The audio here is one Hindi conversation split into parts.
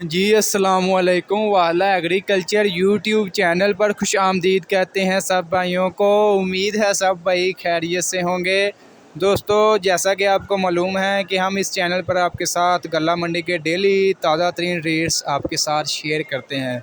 जी अस्सलामुअलैकुम वाला एग्रीकल्चर यूट्यूब चैनल पर खुश आमदीद कहते हैं सब भाइयों को। उम्मीद है सब भाई खैरियत से होंगे। दोस्तों, जैसा कि आपको मालूम है कि हम इस चैनल पर आपके साथ गल्ला मंडी के डेली ताज़ा तरीन रेट्स आपके साथ शेयर करते हैं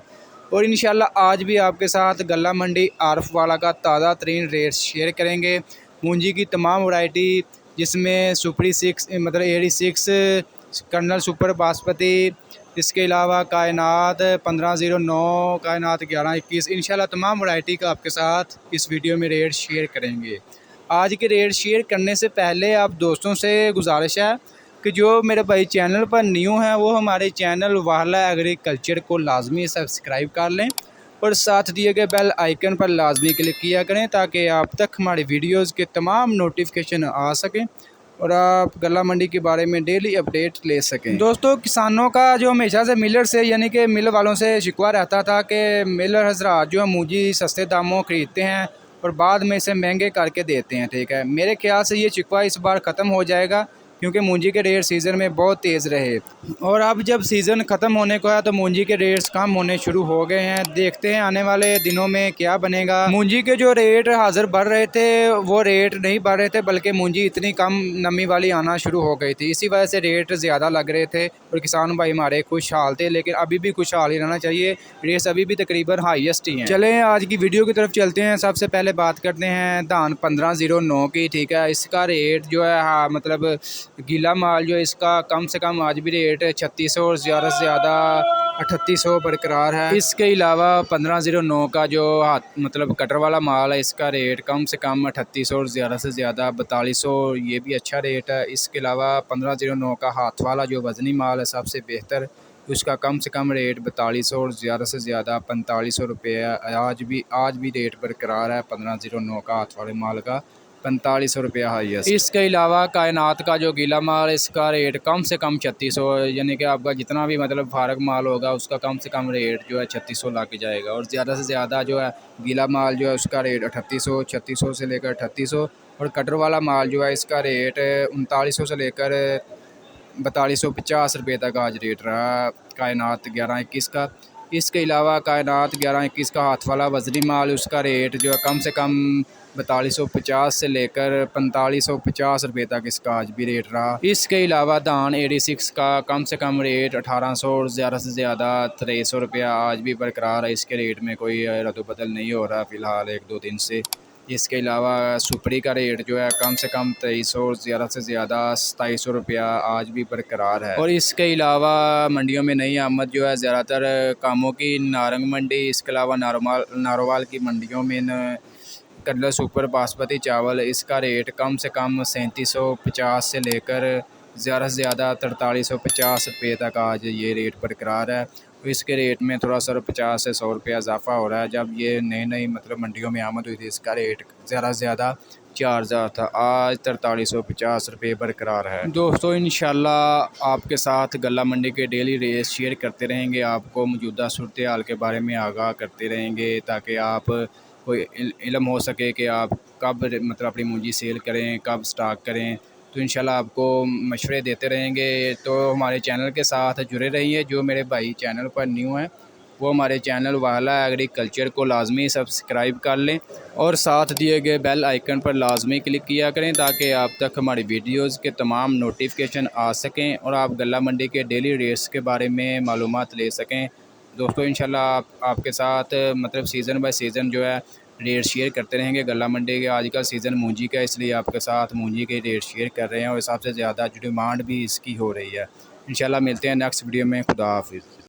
और इंशाल्लाह आज भी आपके साथ गल्ला मंडी आरफ वाला का ताज़ा तरीन रेट्स शेयर करेंगे। मूंजी की तमाम वैरायटी जिसमें सुपरी 6 मतलब 86, कर्नल सुपर बासमती, इसके अलावा कायनात 1509, कायनात 1121, इंशाल्लाह तमाम वैरायटी का आपके साथ इस वीडियो में रेट शेयर करेंगे। आज के रेट शेयर करने से पहले आप दोस्तों से गुजारिश है कि जो मेरे भाई चैनल पर न्यू हैं वो हमारे चैनल वाला एग्रीकल्चर को लाजमी सब्सक्राइब कर लें और साथ दिए गए बेल आइकन पर लाजमी क्लिक किया करें ताकि आप तक हमारी वीडियोज़ के तमाम नोटिफिकेशन आ सकें और आप गल्ला मंडी के बारे में डेली अपडेट ले सकें। दोस्तों, किसानों का जो हमेशा से मिलर से यानी कि मिल वालों से शिकवा रहता था कि मिलर हजरात जो है मूंजी सस्ते दामों खरीदते हैं और बाद में इसे महंगे करके देते हैं। ठीक है, मेरे ख्याल से ये शिकवा इस बार ख़त्म हो जाएगा क्योंकि मूंजी के रेट सीज़न में बहुत तेज़ रहे और अब जब सीज़न ख़त्म होने को है तो मूंजी के रेट्स कम होने शुरू हो गए हैं। देखते हैं आने वाले दिनों में क्या बनेगा। मूंजी के जो रेट हाजिर बढ़ रहे थे वो रेट नहीं बढ़ रहे थे, बल्कि मूंजी इतनी कम नमी वाली आना शुरू हो गई थी, इसी वजह से रेट ज़्यादा लग रहे थे और किसान भाई हमारे खुशहाल थे। लेकिन अभी भी खुशहाल ही रहना चाहिए, रेट्स अभी भी तकरीबन हाईएस्ट ही हैं। चलें आज की वीडियो की तरफ चलते हैं। सबसे पहले बात करते हैं धान 1509 की। ठीक है, इसका रेट जो है मतलब गीला माल जो इसका कम से कम आज भी रेट 3600 और ज़्यादा से ज़्यादा 3800 बरकरार है। इसके अलावा 1509 का जो हाथ मतलब कटर वाला माल है इसका रेट कम से कम 3800 और ज़्यादा से ज़्यादा 4200, ये भी अच्छा रेट है। इसके अलावा 1509 का हाथ वाला जो वज़नी माल है सबसे बेहतर, उसका कम से कम रेट 4200 और ज़्यादा से ज़्यादा 4500 रुपये है। आज भी रेट बरकरार है 1509 का हाथ वाले माल का 4500 रुपया हाईएस्ट। इसके अलावा कायनात का जो गीला माल इसका रेट कम से कम 3600, यानी कि आपका जितना भी मतलब फारग माल होगा उसका कम से कम रेट जो है 3600 ला के जाएगा और ज़्यादा से ज़्यादा जो है गीला माल जो है उसका रेट 3800, 3600 से लेकर 3800 और कटर वाला माल जो है इसका रेट 3900 से लेकर 4250 रुपये तक आज रेट रहा कायनात 1121 का। इसके अलावा कायनात 1121 का हाथ वाला वजनी माल उसका रेट जो है कम से कम 4250 से लेकर 4550 रुपये तक इसका आज भी रेट रहा। इसके अलावा धान 86 का कम से कम रेट 1800 और ज़्यादा से ज़्यादा 2300 रुपया आज भी बरकरार है। इसके रेट में कोई रद्द-बदल नहीं हो रहा फ़िलहाल 1-2 दिन से। इसके अलावा सुपरी का रेट जो है कम से कम 2300 और ज़्यादा से ज़्यादा 2700 रुपया आज भी बरकरार है। और इसके अलावा मंडियों में नई आमद जो है ज़्यादातर कामों की नारंग मंडी, इसके अलावा नारोवाल की मंडियों में कर्नल सुपर बासमती चावल इसका रेट कम से कम 3750 से लेकर ज़्यादा से ज़्यादा 4350 रुपये तक आज ये रेट बरकरार है। इसके रेट में थोड़ा सा 50 से 100 रुपया इजाफा हो रहा है। जब ये नई मतलब मंडियों में आमद हुई थी इसका रेट ज़्यादा से ज़्यादा 4000 था, आज 4350 रुपये बरकरार है। दोस्तों, इंशाल्लाह आपके साथ गल्ला मंडी के डेली रेट शेयर करते रहेंगे, आपको मौजूदा सूरत हाल के बारे में आगाह करते रहेंगे ताकि आप कोई इल्म हो सके कि आप कब मतलब अपनी मूंजी सेल करें, कब स्टॉक करें। तो इंशाल्लाह आपको मशवरे देते रहेंगे। तो हमारे चैनल के साथ जुड़े रहिए। जो मेरे भाई चैनल पर न्यू हैं वो हमारे चैनल वाला एग्रीकल्चर को लाजमी सब्सक्राइब कर लें और साथ दिए गए बेल आइकन पर लाजमी क्लिक किया करें ताकि आप तक हमारी वीडियोज़ के तमाम नोटिफिकेशन आ सकें और आप गल्ला मंडी के डेली रेट्स के बारे में मालूमात ले सकें। दोस्तों, इंशाल्लाह आपके साथ मतलब सीज़न बाय सीज़न जो है रेट शेयर करते रहेंगे। गल्ला मंडी के आजकल सीज़न मूंजी का, इसलिए आपके साथ मूंजी के रेट शेयर कर रहे हैं और सबसे ज़्यादा जो डिमांड भी इसकी हो रही है। इंशाल्लाह मिलते हैं नेक्स्ट वीडियो में। खुदा हाफिज़।